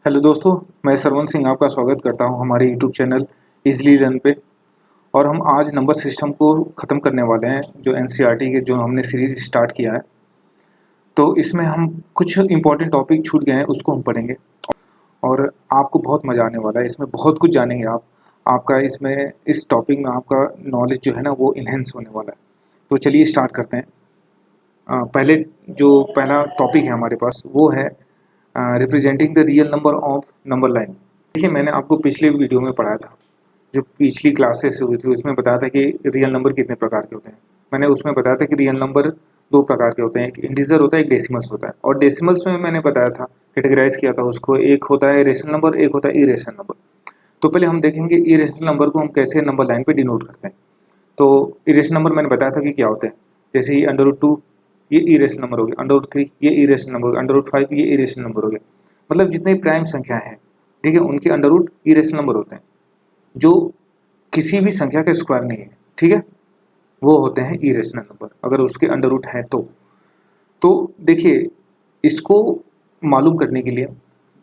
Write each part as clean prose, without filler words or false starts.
Hello दोस्तों, मैं सरवण सिंह आपका स्वागत करता हूं हमारे यूट्यूब चैनल इजली रन पे। और हम आज नंबर सिस्टम को ख़त्म करने वाले हैं, जो एनसीईआरटी के जो हमने सीरीज़ स्टार्ट किया है। तो इसमें हम कुछ इंपॉर्टेंट टॉपिक छूट गए हैं, उसको हम पढ़ेंगे और आपको बहुत मज़ा आने वाला है। इसमें बहुत कुछ जानेंगे आपका इसमें इस टॉपिक में आपका नॉलेज जो है ना वो इन्हेंस होने वाला है। तो चलिए स्टार्ट करते हैं। पहला टॉपिक है हमारे पास वो है representing the real number of number line. देखिए, मैंने आपको पिछले वीडियो में पढ़ाया था, जो पिछली क्लासेस हुई थी उसमें बताया था कि रियल नंबर कितने प्रकार के होते हैं। मैंने उसमें बताया था कि रियल नंबर दो प्रकार के होते हैं, एक इंटीजर होता है, एक डेसिमल्स होता है। और डेसिमल्स में मैंने बताया था, कैटेगराइज किया था उसको, एक होता है रेशनल नंबर, एक होता है इरेशनल नंबर। तो पहले हम देखेंगे इरेशनल नंबर को हम कैसे नंबर लाइन पे डिनोट करते हैं। तो इरेशनल नंबर मैंने बताया था कि क्या होते हैं, जैसे ये √2 ये इरेशनल नंबर हो गया, √3 ये इरेशनल नंबर हो गया, √5 ये इरेशनल नंबर हो गया। मतलब जितने प्राइम संख्या हैं, ठीक है, उनके अंडर रूट इरेशनल नंबर होते हैं, जो किसी भी संख्या का स्क्वायर नहीं है, ठीक है, वो होते हैं इरेशनल नंबर, अगर उसके अंडर रूट है तो देखिए, इसको मालूम करने के लिए,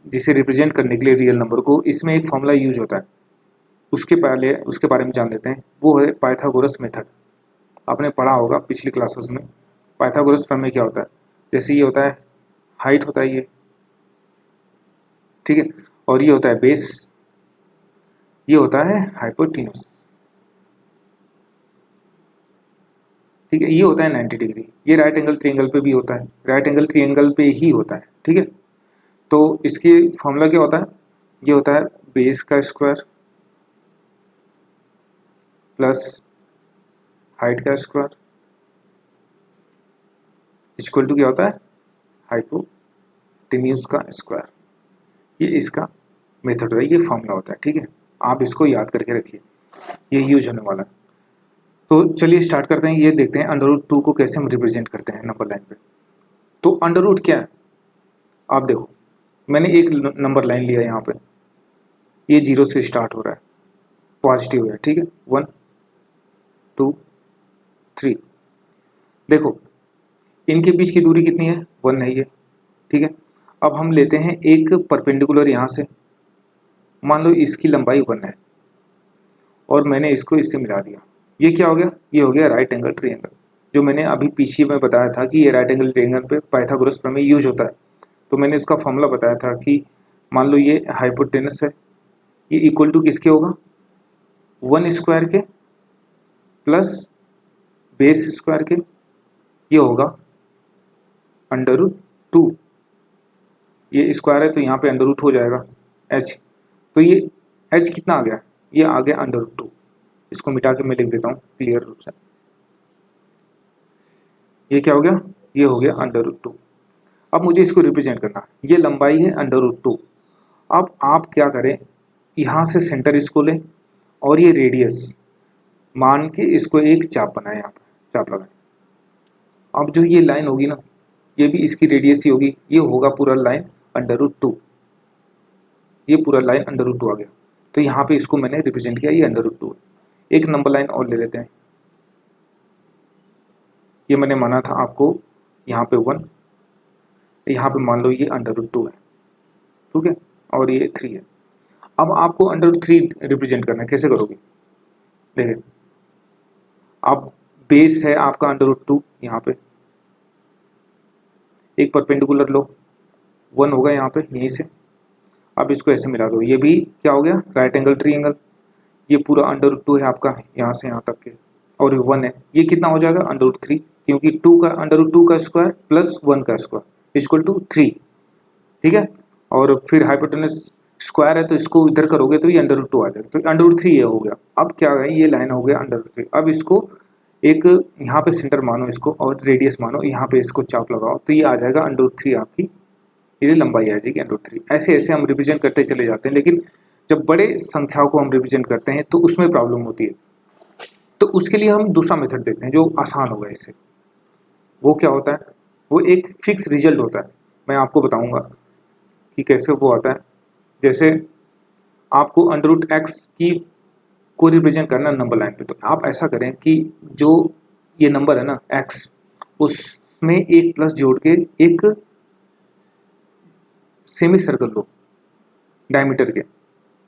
जिसे रिप्रेजेंट करने के लिए रियल नंबर को, इसमें एक फॉर्मूला यूज होता है। उसके बारे में जान लेते हैं। वो है पाइथागोरस मेथड। आपने पढ़ा होगा पिछली क्लासेस में। पाइथागोरस प्रमेय क्या होता है? जैसे ये होता है हाइट, होता है ये, ठीक है, और ये होता है बेस, ये होता है हाइपोटेन्यूज, ठीक है, ये होता है 90 डिग्री। ये राइट एंगल ट्रायंगल पे भी होता है, राइट एंगल ट्रायंगल पे ही होता है, ठीक है। तो इसके फॉर्मूला क्या होता है? ये होता है बेस का स्क्वायर प्लस हाइट का स्क्वायर इक्वल टू क्या होता है? हाइपोटेन्यूज का स्क्वायर। ये इसका मेथड है, ये फॉर्मूला होता है, ठीक है। आप इसको याद करके रखिए, ये यूज होने वाला है। तो चलिए स्टार्ट करते हैं। ये देखते हैं √2 को कैसे हम रिप्रेजेंट करते हैं नंबर लाइन पे। तो अंडर रूट क्या है? आप देखो, मैंने एक नंबर लाइन लिया यहाँ पे, ये 0 से स्टार्ट हो रहा है, पॉजिटिव है, ठीक है, 1 2 3। देखो, इनके बीच की दूरी कितनी है? 1 है ये, ठीक है। अब हम लेते हैं एक परपेंडिकुलर यहाँ से, मान लो इसकी लंबाई 1 है और मैंने इसको इससे मिला दिया। ये क्या हो गया? ये हो गया राइट एंगल ट्रायंगल, जो मैंने अभी पीछे में बताया था कि ये राइट एंगल ट्रायंगल पे पाइथागोरस प्रमेय यूज होता है। तो मैंने इसका फॉर्मूला बताया था कि मान लो ये हाइपोटेनस है, ये इक्वल टू किसके होगा? 1 स्क्वायर के प्लस बेस स्क्वायर के, ये होगा √2। ये स्क्वायर है तो यहाँ पे अंडर रूट हो जाएगा h। तो ये h कितना आ गया? ये आ गया √2। इसको मिटा के मैं लिख देता हूँ क्लियर रूप से। ये क्या हो गया? ये हो गया √2। अब मुझे इसको रिप्रेजेंट करना, ये लंबाई है √2। अब आप क्या करें, यहाँ से सेंटर इसको लें और ये रेडियस मान के इसको एक चाप बनाए, यहाँ पर चाप लगाएं। अब जो ये लाइन होगी ना, ये भी इसकी रेडियस ही होगी, ये होगा पूरा लाइन √2। ये पूरा लाइन √2 आ गया। तो यहाँ पे इसको मैंने रिप्रेजेंट किया, ये √2 है। एक नंबर लाइन और ले लेते हैं। ये मैंने माना था आपको यहाँ पे 1, यहाँ पे मान लो ये √2 है, ठीक है, और ये 3 है। अब आपको √3 रिप्रेजेंट करना है, कैसे करोगे? देखिए, आप बेस है आपका √2, यहाँ पे एक परपेंडिकुलर लो, 1 होगा यहाँ पे यहीं से। अब इसको ऐसे मिला दो, ये भी क्या हो गया? Right angle triangle. ये पूरा √2 है आपका यहाँ से यहाँ तक के, और ये 1 है, ये कितना हो जाएगा? √3, क्योंकि √2 का स्क्वायर प्लस 1 का स्क्वायर इक्वल टू 3, ठीक है। और फिर हाइपोटेनस स्क्वायर है तो इसको इधर करोगे तो ये √2 आ जाएगा, तो √3 ये हो गया। अब क्या है? ये लाइन हो गया √3। अब इसको एक यहाँ पे सेंटर मानो इसको, और रेडियस मानो, यहाँ पे इसको चाप लगाओ, तो ये आ जाएगा √3 आपकी, ये लंबाई आ जाएगी √3। ऐसे ऐसे हम रिविजन करते चले जाते हैं, लेकिन जब बड़े संख्याओं को हम रिविजन करते हैं तो उसमें प्रॉब्लम होती है। तो उसके लिए हम दूसरा मेथड देखते हैं जो आसान होगा इससे। वो क्या होता है? वो एक फिक्स रिजल्ट होता है, मैं आपको बताऊंगा कि कैसे वो आता है। जैसे आपको √x की को रिप्रेजेंट करना नंबर लाइन पे, तो आप ऐसा करें कि जो ये नंबर है ना x, उसमें एक प्लस जोड़ के एक सेमी सर्कल लो, डायमीटर के।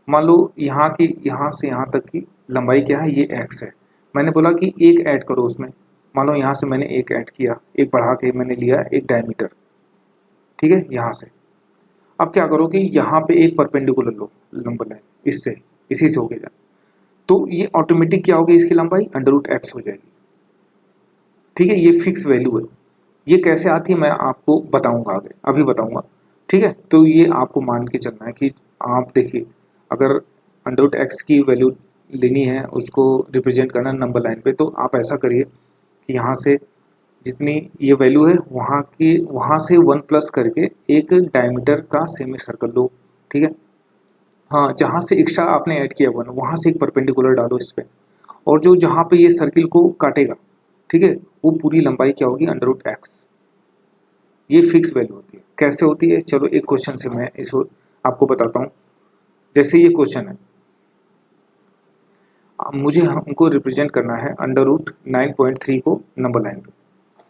मान लो यहाँ की यहाँ से यहाँ तक की लंबाई क्या है, ये x है। मैंने बोला कि एक ऐड करो उसमें, मान लो यहाँ से मैंने एक ऐड किया, एक बढ़ा के मैंने लिया एक डायमीटर, ठीक है, यहाँ से। अब क्या करो कि यहाँ पे एक परपेंडिकुलर लो नंबर लाइन, इससे इसी से होके जाए, तो ये ऑटोमेटिक क्या होगी, इसकी लंबाई √x हो जाएगी, ठीक है। ये फिक्स वैल्यू है। ये कैसे आती है मैं आपको बताऊंगा आगे, अभी बताऊंगा, ठीक है। तो ये आपको मान के चलना है कि आप देखिए, अगर √x की वैल्यू लेनी है, उसको रिप्रेजेंट करना नंबर लाइन पे, तो आप ऐसा करिए कि यहाँ से जितनी ये वैल्यू है वहाँ से 1 प्लस करके एक डायमीटर का सेमी सर्कल लो, ठीक है। हाँ, जहाँ से एक्स्ट्रा आपने ऐड किया 1, वहाँ से एक परपेंडिकुलर डालो इस पे, और जो जहाँ पे ये सर्किल को काटेगा, ठीक है, वो पूरी लंबाई क्या होगी, √x। ये फिक्स वैल्यू होती है। कैसे होती है, चलो एक क्वेश्चन से मैं इसको आपको बताता हूँ। जैसे ये क्वेश्चन है, मुझे हमको रिप्रेजेंट करना है √9.3 को नंबर लाइन पे।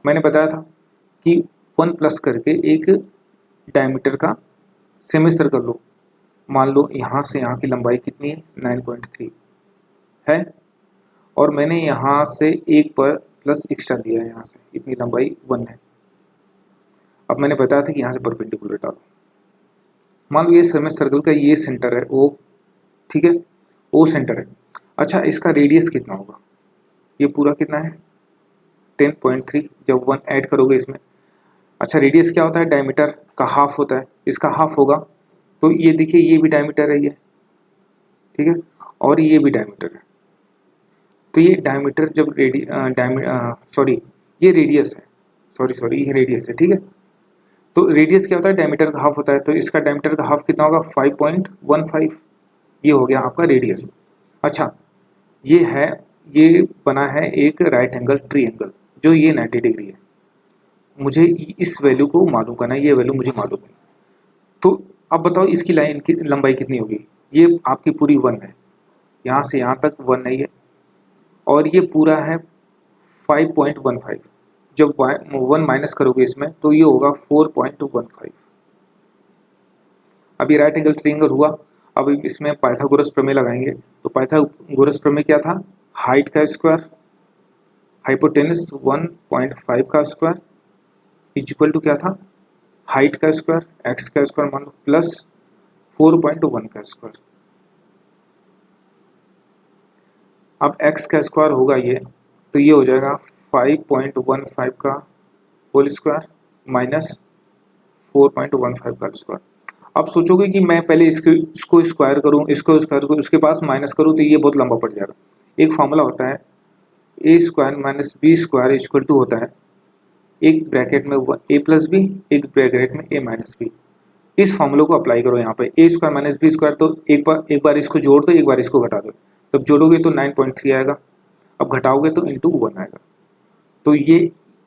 मैंने बताया था कि 1 प्लस करके एक डायमीटर का सेमी सर्कल लो। मान लो यहाँ से यहाँ की लंबाई कितनी है, 9.3 है, और मैंने यहाँ से एक पर प्लस एक्स्ट्रा दिया है, यहाँ से इतनी लंबाई 1 है। अब मैंने बताया था कि यहाँ से परपेंडिकुलर डालो। मान लो ये सेमी सर्कल का ये सेंटर है O, ठीक है, O सेंटर है। अच्छा, इसका रेडियस कितना होगा, ये पूरा कितना है 10.3, जब 1 ऐड करोगे इसमें। अच्छा, रेडियस क्या होता है, डायमीटर का हाफ होता है, इसका हाफ होगा, तो ये देखिए ये भी डायमीटर है ये, ठीक है, और ये भी डायमीटर है। तो ये डायमीटर जब ये रेडियस है, ये रेडियस है, ठीक है। तो रेडियस क्या होता है, डायमीटर का हाफ होता है, तो इसका डायमीटर का हाफ कितना होगा, 5.15, ये हो गया आपका रेडियस। अच्छा, ये बना है एक राइट एंगल ट्रायंगल, जो ये 90 डिग्री है। मुझे इस वैल्यू को मालूम करना है, ये वैल्यू मुझे मालूम है। तो अब बताओ इसकी लाइन की लंबाई कितनी होगी, ये आपकी पूरी 1 है, यहाँ से यहाँ तक 1 है ये, और ये पूरा है 5.15। जब 1 माइनस करोगे इसमें तो ये होगा 4.15। अब ये राइट एंगल ट्रायंगल हुआ। अब इसमें पाइथागोरस प्रमेय लगाएंगे। तो पाइथागोरस प्रमेय क्या था, हाइट का स्क्वायर, हाइपोटेनस 1.5 का स्क्वायर इक्वल टू क्या था, हाइट का स्क्वायर, एक्स का स्क्वायर मान लो, प्लस 4.1 का स्क्वायर। अब x का स्क्वायर होगा ये, तो ये हो जाएगा 5.15 का होल स्क्वायर माइनस 4.15 का स्क्वायर। अब सोचोगे कि मैं पहले इसको स्क्वायर करूं, इसको स्क्वायर करूं, उसके पास माइनस करूं, तो ये बहुत लंबा पड़ जाएगा। एक फॉर्मूला होता है a² minus b² equal to होता है, एक ब्रैकेट में a प्लस बी, एक ब्रैकेट में a माइनस बी। इस फॉर्मूले को अप्लाई करो यहाँ पे, a² माइनस b², तो एक बार इसको जोड़ दो, एक बार इसको घटा दो। तब जोड़ोगे तो 9.3 आएगा, अब घटाओगे तो इंटू 1 आएगा। तो ये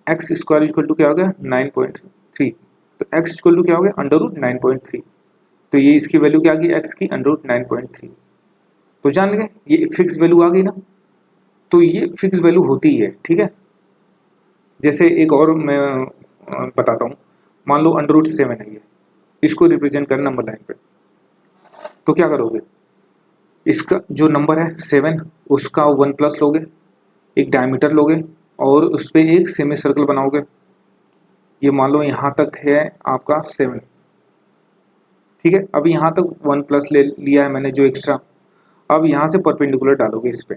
x² इक्वल टू क्या हो गया, 9.3। तो x इक्वल टू क्या हो गया, √9.3। तो ये इसकी वैल्यू क्या आ गई, x की √9.3। तो जान गए, ये फिक्स वैल्यू आ गई ना। तो ये फिक्स वैल्यू होती है, ठीक है। जैसे एक और मैं बताता हूँ, मान लो √7 है ये, इसको रिप्रेजेंट करना नंबर लाइन पे। तो क्या करोगे, इसका जो नंबर है 7, उसका 1 प्लस लोगे, एक डायमीटर लोगे, और उस पर एक सेमी सर्कल बनाओगे। ये मान लो यहाँ तक है आपका 7, ठीक है। अब यहाँ तक 1 प्लस ले लिया है मैंने जो एक्स्ट्रा। अब यहाँ से परपेंडिकुलर डालोगे इस पे।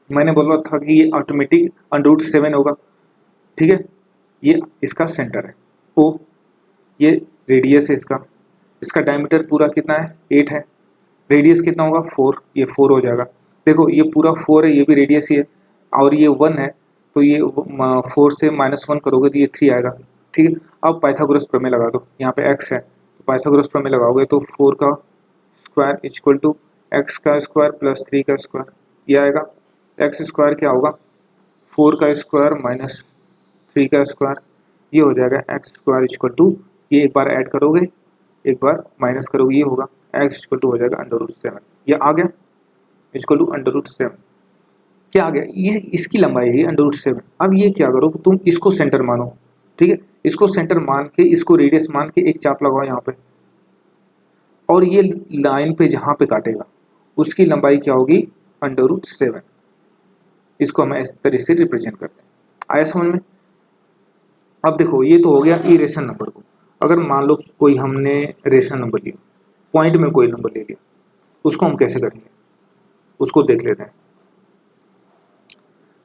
मैंने बोला था कि ये ऑटोमेटिक √7 होगा, ठीक है। ये इसका सेंटर है O, ये रेडियस है इसका डायमीटर पूरा कितना है, 8 है। रेडियस कितना होगा, 4, ये 4 हो जाएगा। देखो ये पूरा 4 है, ये भी रेडियस ही है, और ये 1 है, तो ये 4 से -1 करोगे तो ये 3 आएगा, ठीक है। अब पाइथागोरस प्रमेय लगा दो, यहाँ पे x है, तो पाइथागोरस प्रमेय लगाओगे तो 4 का स्क्वायर इक्वल टू x का स्क्वायर प्लस 3 का स्क्वायर, ये आएगा। x स्क्वायर क्या होगा, 4 का स्क्वायर माइनस 3 का स्क्वायर, ये हो जाएगा x² इक्वल टू, ये एक बार ऐड करोगे एक बार माइनस करोगे, ये होगा x इक्वल टू हो जाएगा √7। ये आ गया इक्वल टू √7। क्या आ गया, ये इसकी लंबाई है √7। अब ये क्या करो, तुम इसको सेंटर मानो, ठीक है। इसको सेंटर मान के, इसको रेडियस मान के एक चाप लगाओ यहाँ पे। और ये लाइन पे जहाँ पे काटेगा उसकी लंबाई क्या होगी, √7। इसको हम इस तरह से रिप्रेजेंट करते हैं। आया समझ में? अब देखो ये तो हो गया इरेशनल नंबर को। अगर मान लो कोई हमने रेशनल नंबर लिया, पॉइंट में कोई नंबर ले लिया, उसको हम कैसे करेंगे उसको देख लेते हैं।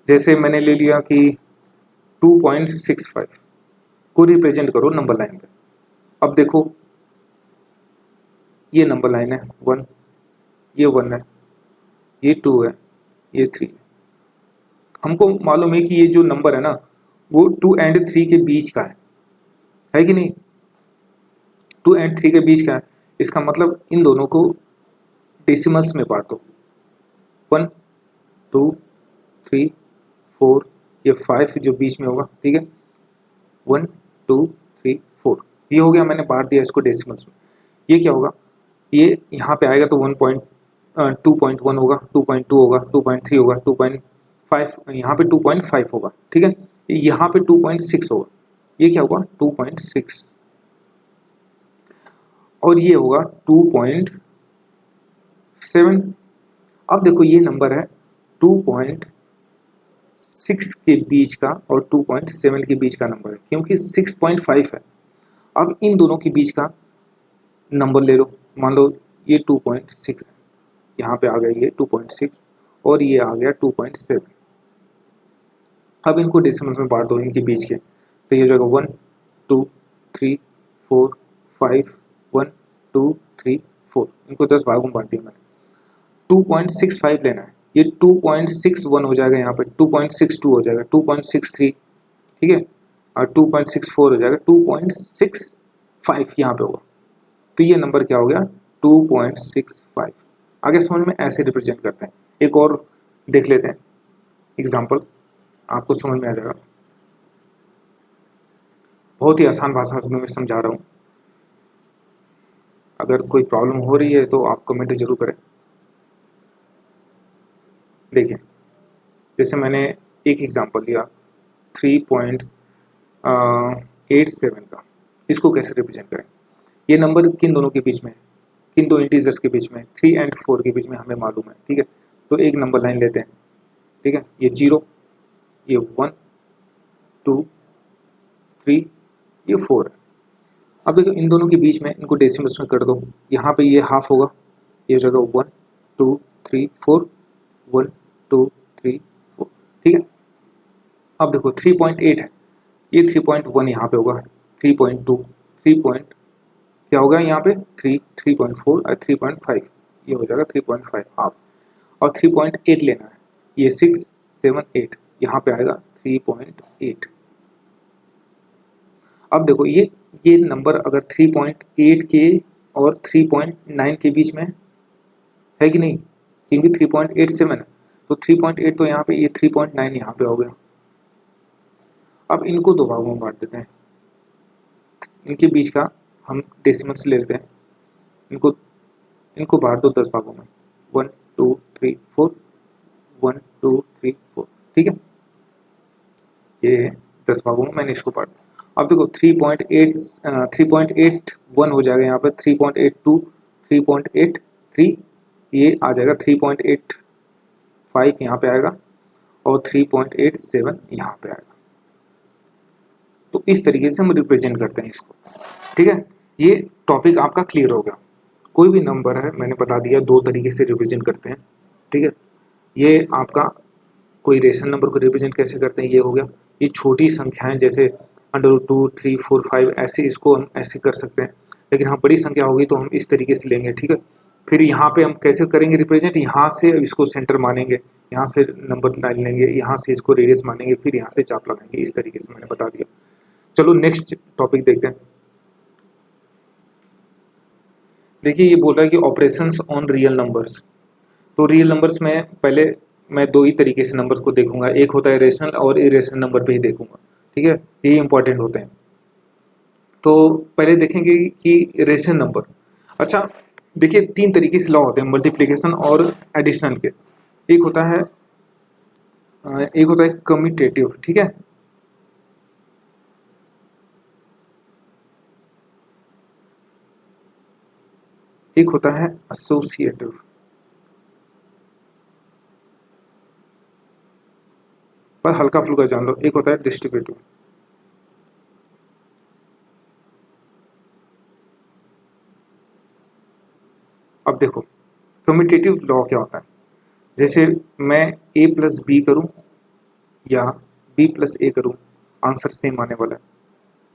जैसे मैंने ले लिया कि 2.65 को रिप्रेजेंट करो नंबर लाइन पे। अब देखो ये नंबर लाइन है 1, ये 1 है, ये 2 है, ये 3 है। हमको मालूम है कि ये जो नंबर है ना वो 2 एंड 3 के बीच का है कि नहीं? 2 एंड 3 के बीच का है। इसका मतलब इन दोनों को डेसिमल्स में बांट दो। 1 2 3 4, ये 5 जो बीच में होगा, ठीक है। 1 2 3 4 ये हो गया, मैंने बांट दिया इसको डेसिमल्स में। ये क्या होगा, ये यहाँ पे आएगा तो 2.1 होगा, 2.2 होगा, 2.3 होगा, 2.5, यहाँ पे 2.5 होगा, ठीक है। यहाँ पे 2.6 होगा, ये क्या होगा 2.6, और ये होगा 2.7। अब देखो ये नंबर है 2.6 के बीच का और 2.7 के बीच का नंबर है, क्योंकि 6.5 है। अब इन दोनों के बीच का नंबर ले लो, मान लो ये 2.6 है, यहाँ पे आ गया ये 2.6 और ये आ गया 2.7। अब इनको डेसिमल्स में बांट दो इनके बीच के, तो ये हो जाएगा 1 2 3 4 5 1 2 3 4, इनको 10 भागों में बांट दिया मैंने। 2.65 लेना है, ये 2.61 हो जाएगा, यहाँ पे 2.62 हो जाएगा, 2.63, ठीक है, और 2.64 हो जाएगा, 2.65 यहाँ पे होगा। तो ये नंबर क्या हो गया 2.65। आगे समझ में ऐसे रिप्रेजेंट करते हैं। एक और देख लेते हैं एग्जाम्पल, आपको समझ में आ जाएगा। बहुत ही आसान भाषा में समझा रहा हूँ, अगर कोई प्रॉब्लम हो रही है तो आप कमेंट जरूर करें। देखिए जैसे मैंने एक एग्जांपल लिया 3.87 का, इसको कैसे रिप्रेजेंट करें। ये नंबर किन दोनों के बीच में है, किन दो इंटीजर्स के बीच में, 3 एंड 4 के बीच में हमें मालूम है, ठीक है। तो एक नंबर लाइन लेते हैं, ठीक है, ये 0, ये 1 2 3, ये 4 है। अब देखो इन दोनों के बीच में इनको डेसिमल्स में कर दो, यहाँ पे ये हाफ होगा, ये हो जाएगा 1 2 3 4 1 2 3 4, ठीक है। अब देखो 3.8 है, ये 3.1 यहाँ पे होगा, 3.2 क्या होगा यहाँ पे 3.4 और 3.5, ये हो जाएगा 3.5 हाफ, और 3.8 लेना है, ये 6 7 8, यहाँ पे आएगा 3.8। अब देखो ये नंबर अगर 3.8 के और 3.9 के बीच में है कि नहीं, क्योंकि 3.87 है, तो 3.8 तो यहाँ पे, ये 3.9 यहाँ पे हो गया। अब इनको दो भागों में बांट देते हैं, इनके बीच का हम डेसिमल्स ले लेते हैं, इनको बांट दो 10 भागों में, 1 2 3 4 1 2 3 4, ठीक है। ये 10 भागों में मैंने इसको बांट दिया। अब देखो 3.81 हो जाएगा यहाँ पे, 3.82 3.83, ये आ जाएगा 3.85 यहाँ पे आएगा, और 3.87 यहाँ पे आएगा। तो इस तरीके से हम रिप्रेजेंट करते हैं इसको, ठीक है। ये टॉपिक आपका क्लियर हो गया। कोई भी नंबर है मैंने बता दिया, दो तरीके से रिप्रेजेंट करते हैं, ठीक है। ये आपका कोई रेशनल नंबर को रिप्रेजेंट कैसे करते हैं ये हो गया। ये छोटी संख्याएं जैसे √2 3 4 5 ऐसे, इसको हम ऐसे कर सकते हैं, लेकिन हाँ बड़ी संख्या होगी तो हम इस तरीके से लेंगे, ठीक है। फिर यहाँ पे हम कैसे करेंगे रिप्रेजेंट, यहाँ से इसको सेंटर मानेंगे, यहाँ से नंबर लाइन लेंगे, यहाँ से इसको रेडियस मानेंगे, फिर यहाँ से चाप लगाएंगे, इस तरीके से मैंने बता दिया। चलो नेक्स्ट टॉपिक देखते हैं। देखिए ये बोल रहा है कि ऑपरेशंस ऑन रियल नंबर्स। तो रियल नंबर्स में पहले मैं दो ही तरीके से नंबर्स को देखूंगा, एक होता है रेशनल और इरेशनल नंबर पे ही देखूंगा, ठीक है, ये इंपॉर्टेंट होते हैं। तो पहले देखेंगे कि रेशनल नंबर। अच्छा देखिए 3 तरीके से लॉ होते हैं, मल्टीप्लिकेशन और एडिशनल के। एक होता है कम्यूटेटिव, ठीक है, एक होता है एसोसिएटिव। पर हल्का फुल्का जान लो, एक होता है डिस्ट्रीब्यूटिव। अब देखो कम्यूटेटिव लॉ क्या होता है, जैसे मैं ए प्लस बी करूं या बी प्लस ए करूं, आंसर सेम आने वाला है,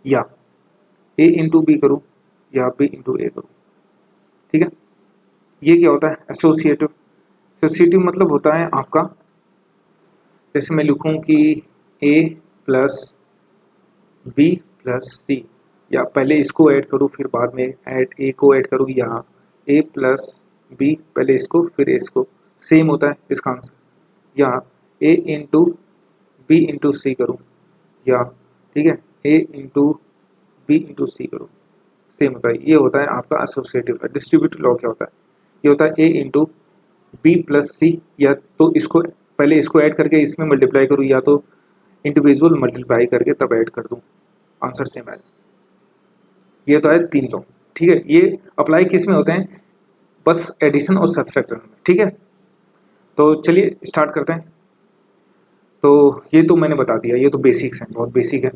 या ए इंटू बी करूं या बी इंटू ए करूं, ठीक है। ये क्या होता है एसोसिएटिव। एसोसिएटिव मतलब होता है आपका, जैसे मैं लिखूं कि ए प्लस बी प्लस सी, या पहले इसको ऐड करूं फिर बाद में ऐड ए को ऐड करूं, या ए प्लस बी पहले इसको फिर इसको, सेम होता है इसका आंसर, या ए इंटू बी इंटू सी करूँ, या ठीक है ए इंटू बी इंटू सी करूँ, सेम होता है। ये होता है आपका एसोसिएटिव। डिस्ट्रीब्यूटिव लॉ क्या होता है, ये होता है ए इंटू बी प्लस सी, या तो इसको पहले इसको ऐड करके इसमें मल्टीप्लाई करूँ, या तो इंडिविजुअल मल्टीप्लाई करके तब ऐड कर दूँ, आंसर सेम है। ये तो है 3 लॉ, ठीक है। ये अप्लाई किस में होते हैं, बस एडिशन और सब्सट्रैक्शन में, ठीक है। तो चलिए स्टार्ट करते हैं। तो ये तो मैंने बता दिया, ये तो बेसिक्स हैं, बहुत बेसिक है,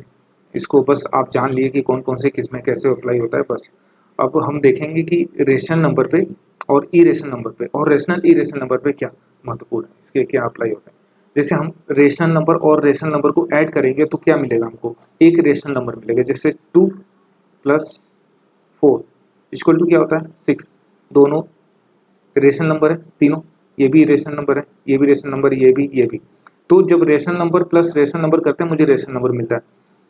इसको बस आप जान लिए कि कौन कौन से किस में कैसे अप्लाई होता है बस। अब हम देखेंगे कि रेशनल नंबर पे और इरेशनल नंबर पे और रेशनल इरेशनल नंबर पे क्या महत्वपूर्ण है, इसके क्या अप्लाई होता है। जैसे हम रेशनल नंबर और रेशनल नंबर को ऐड करेंगे तो क्या मिलेगा हमको, एक रेशनल नंबर मिलेगा। जैसे 2 + 4 = क्या होता है 6, दोनों रेशनल नंबर है तीनों, ये भी रेशनल नंबर है, ये भी रेशनल नंबर, ये भी। तो जब rational number plus rational number करते हैं मुझे रेशनल नंबर मिलता है।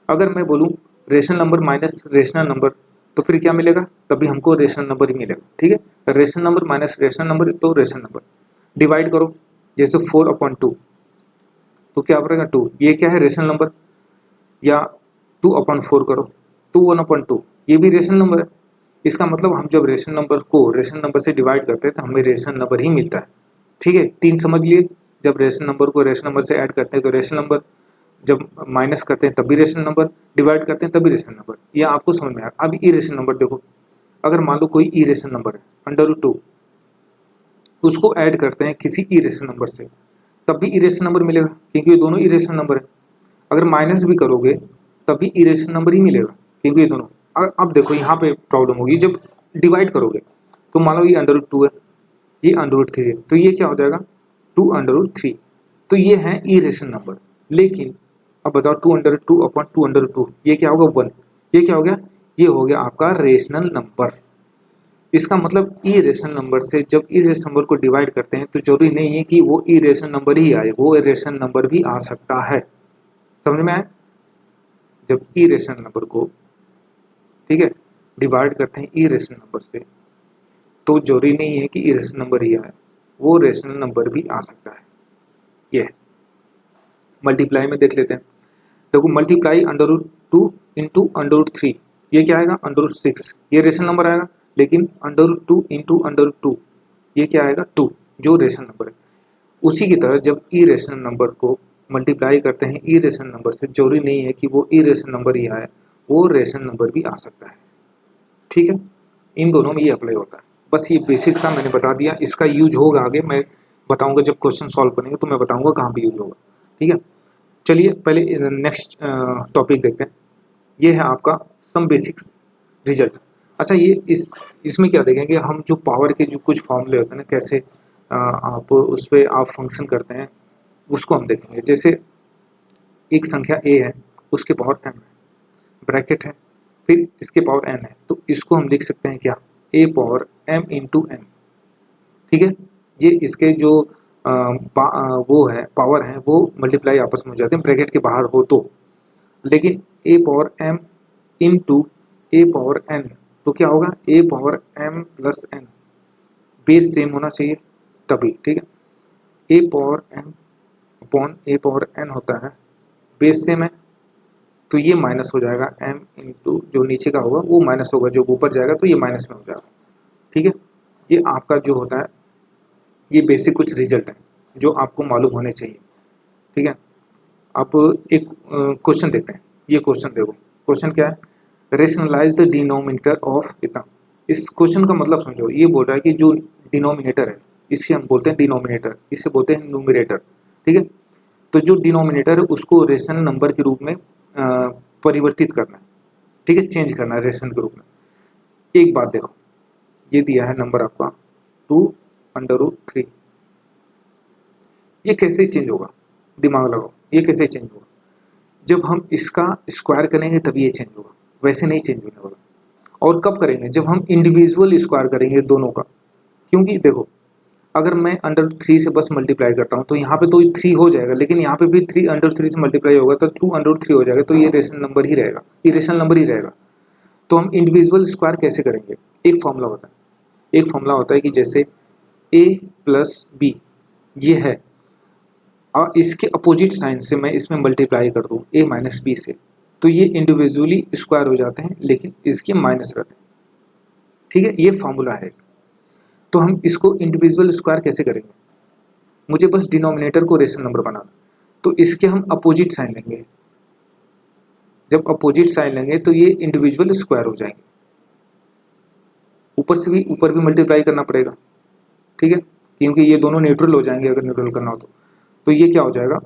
अगर मैं बोलूँ rational number minus rational number तो फिर क्या मिलेगा, तभी हमको रेशनल नंबर ही मिलेगा, ठीक है। Rational number minus rational number तो रेशनल नंबर। डिवाइड करो, जैसे 4/2 तो क्या बनेगा 2, ये क्या है रेशनल नंबर, या 2/4 करो तो 1/2, ये भी रेशनल नंबर है। इसका मतलब हम जब रेशनल नंबर को रेशनल नंबर से डिवाइड करते हैं तो हमें रेशनल नंबर ही मिलता है, ठीक है। 3 समझ लिए, जब रेशनल नंबर को रेशनल नंबर से ऐड करते हैं तो रेशनल नंबर, जब माइनस करते हैं तब भी रेशनल नंबर, डिवाइड करते हैं तभी रेशनल नंबर, ये आपको समझ में आया। अब इरेशनल नंबर देखो, अगर मान लो कोई इरेशनल नंबर है √2, उसको ऐड करते हैं किसी इरेशनल नंबर से तब भी इरेशनल नंबर मिलेगा, क्योंकि ये दोनों इरेशनल नंबर है। अगर माइनस भी करोगे तब भी इरेशनल नंबर ही मिलेगा, क्योंकि ये दोनों। अब देखो यहाँ पे प्रॉब्लम होगी, जब डिवाइड करोगे तो मान लो ये √2 है, ये √3 है, तो ये क्या हो जाएगा 2√3, तो ये है इरेशनल नंबर। लेकिन अब बताओ 2√2/2√2 ये क्या होगा 1, ये क्या हो गया, ये हो गया आपका रेशनल नंबर। इसका मतलब इरेशनल नंबर से जब इरेशनल नंबर को डिवाइड करते हैं तो जरूरी नहीं है कि वो इरेशनल नंबर ही आए, वो रेशनल नंबर भी आ सकता है, समझ में आए। जब इरेशनल नंबर को, ठीक है, डिवाइड करते हैं इरेशनल नंबर से तो जरूरी नहीं है कि इरेशनल नंबर ही आए, वो रेशनल नंबर भी आ सकता है। ये मल्टीप्लाई में देख लेते हैं, देखो मल्टीप्लाई √2 इंटू √3, ये क्या आएगा √6, ये रेशनल नंबर आएगा। लेकिन √2 इंटू √2 ये क्या आएगा 2, जो रेशनल नंबर है। उसी की तरह जब इरेशनल नंबर को मल्टीप्लाई करते हैं इरेशनल नंबर से, जरूरी नहीं है कि वो इरेशनल नंबर ही आए, वो रेशनल नंबर भी आ सकता है, ठीक है। इन दोनों में ये अप्लाई होता है। बस ये बेसिक सा मैंने बता दिया, इसका यूज होगा आगे मैं बताऊंगा, जब क्वेश्चन सॉल्व करेंगे तो मैं बताऊंगा कहाँ पे यूज होगा, ठीक है। चलिए पहले नेक्स्ट टॉपिक देखते हैं, ये है आपका सम बेसिक्स रिजल्ट। अच्छा ये इसमें क्या देखेंगे हम, जो पावर के जो कुछ फॉर्मूले होते हैं ना, कैसे आप उस पर आप फंक्शन करते हैं उसको हम देखेंगे। जैसे एक संख्या a है, उसके पावर m है, ब्रैकेट है, फिर इसके पावर n है, तो इसको हम लिख सकते हैं क्या a power m into n, ठीक है। ये इसके जो वो है पावर है वो मल्टीप्लाई आपस में हो जाते हैं ब्रैकेट के बाहर हो तो। लेकिन a power m into a power n तो क्या होगा a power m plus n, base same होना चाहिए तभी, ठीक है। a power m upon a power n होता है, बेस सेम है तो ये माइनस हो जाएगा, m इंटू जो नीचे का होगा वो माइनस होगा, जो ऊपर जाएगा तो ये माइनस में हो जाएगा, ठीक है। ये आपका जो होता है ये बेसिक कुछ रिजल्ट है जो आपको मालूम होने चाहिए, ठीक है। आप एक क्वेश्चन देखते हैं, ये क्वेश्चन देखो, क्वेश्चन क्या है, रेशनलाइज द डिनोमिनेटर ऑफ इतना। इस क्वेश्चन का मतलब समझो, ये बोल रहा है कि जो डिनोमिनेटर है इसे हम बोलते हैं डिनोमिनेटर, इसे बोलते हैं न्यूमरेटर, ठीक है। तो जो डिनोमिनेटर है उसको रेशनल नंबर के रूप में परिवर्तित करना है, ठीक है, चेंज करना है रेशनल के रूप में। एक बात देखो, ये दिया है नंबर आपका 2√3, ये कैसे चेंज होगा, दिमाग लगाओ, ये कैसे चेंज होगा? जब हम इसका स्क्वायर करेंगे तभी ये चेंज होगा, वैसे नहीं चेंज होने वाला। और कब करेंगे? जब हम इंडिविजुअल स्क्वायर करेंगे दोनों का, क्योंकि देखो अगर मैं √3 से बस मल्टीप्लाई करता हूँ तो यहाँ पे तो 3 हो जाएगा, लेकिन यहाँ पे भी 3√3 से मल्टीप्लाई होगा तो 2√3 हो जाएगा, तो ये रेशनल नंबर ही रहेगा, इरेशनल नंबर ही रहेगा। तो हम इंडिविजुअल स्क्वायर कैसे करेंगे? एक फॉर्मूला होता है कि जैसे a प्लस बी ये है और इसके अपोजिट साइन से मैं इसमें मल्टीप्लाई कर दूँ a माइनस बी से, तो ये इंडिविजुअली स्क्वायर हो जाते हैं लेकिन इसके माइनस रहते हैं, ठीक है। ये फॉर्मूला है। तो हम इसको इंडिविजुअल स्क्वायर कैसे करेंगे? मुझे बस डिनोमिनेटर को रेशनल नंबर बनाना, तो इसके हम अपोजिट साइन लेंगे। जब अपोजिट साइन लेंगे तो ये इंडिविजुअल स्क्वायर हो जाएंगे, ऊपर भी मल्टीप्लाई करना पड़ेगा, ठीक है, क्योंकि ये दोनों न्यूट्रल हो जाएंगे अगर न्यूट्रल करना हो तो ये क्या हो जाएगा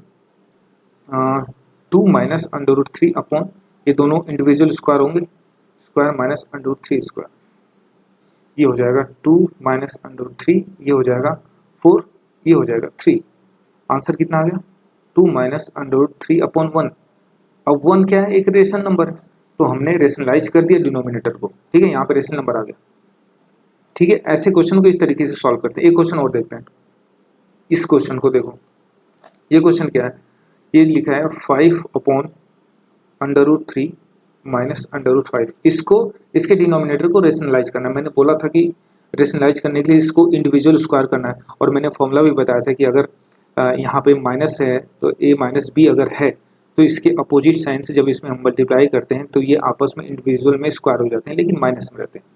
2 माइनस √3 अपॉन, ये दोनों इंडिविजुअल स्क्वायर होंगे, स्क्वायर माइनस √3 स्क्वायर, ये हो जाएगा 2 माइनस √3, ये हो जाएगा 4, ये हो जाएगा 3। आंसर कितना आ गया? 2 माइनस √3 अपॉन 1। अब 1 क्या है? एक रेशनल नंबर है, तो हमने रेशनलाइज कर दिया डिनोमिनेटर को, ठीक है, यहाँ पे रेशनल नंबर आ गया, ठीक है। ऐसे क्वेश्चन को इस तरीके से सॉल्व करते हैं। एक क्वेश्चन और देखते हैं, इस क्वेश्चन को देखो, ये क्वेश्चन क्या है? ये लिखा है 5 अपॉन √3 माइनस √5, इसको इसके डिनोमिनेटर को रेशनलाइज करना है। मैंने बोला था कि रेशनलाइज करने के लिए इसको इंडिविजुअल स्क्वायर करना है, और मैंने फॉर्मूला भी बताया था कि अगर यहाँ पे माइनस है तो a माइनस बी अगर है तो इसके अपोजिट साइन से जब इसमें हम मल्टीप्लाई करते हैं तो ये आपस में इंडिविजुअल में स्क्वायर हो जाते हैं लेकिन माइनस में रहते हैं।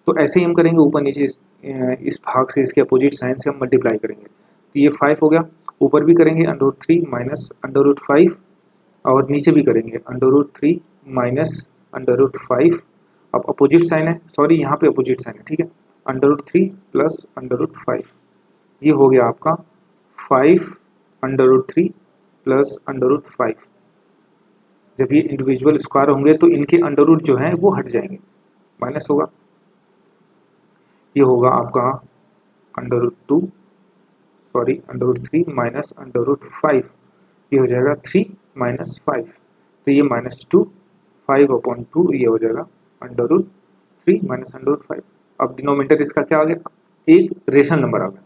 तो ऐसे ही हम करेंगे, ऊपर नीचे इस भाग से इसके अपोजिट साइन से हम मल्टीप्लाई करेंगे, तो ये 5 हो गया, ऊपर भी करेंगे √3 माइनस √5 और नीचे भी करेंगे √3 माइनस √5। अब अपोजिट साइन है, सॉरी यहाँ पे अपोजिट साइन है, ठीक है, √3 प्लस √5, ये हो गया आपका 5 √3 प्लस √5। जब ये इंडिविजुअल स्क्वायर होंगे तो इनके अंडर रूट जो हैं वो हट जाएंगे, माइनस होगा, ये होगा आपका √3 माइनस √5, ये हो जाएगा 3 माइनस 5, तो ये -2, 5 अपॉन 2, ये हो जाएगा √3 माइनस √5। अब डिनोमिनेटर इसका क्या आ गया? एक रेशनल नंबर आ गया,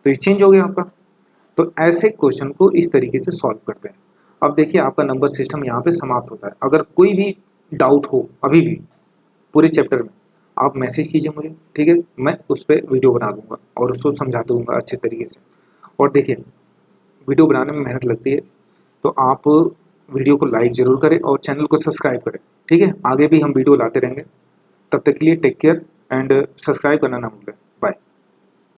तो ये चेंज हो गया आपका। तो ऐसे क्वेश्चन को इस तरीके से सॉल्व करते हैं। अब देखिए आपका नंबर सिस्टम यहाँ पे समाप्त होता है। अगर कोई भी डाउट हो अभी भी पूरे चैप्टर में, आप मैसेज कीजिए मुझे, ठीक है, मैं उस पर वीडियो बना दूंगा और उसको समझा दूंगा अच्छे तरीके से। और देखिए वीडियो बनाने में मेहनत लगती है, तो आप वीडियो को लाइक ज़रूर करें और चैनल को सब्सक्राइब करें, ठीक है। आगे भी हम वीडियो लाते रहेंगे, तब तक के लिए टेक केयर एंड सब्सक्राइब करना ना भूलें।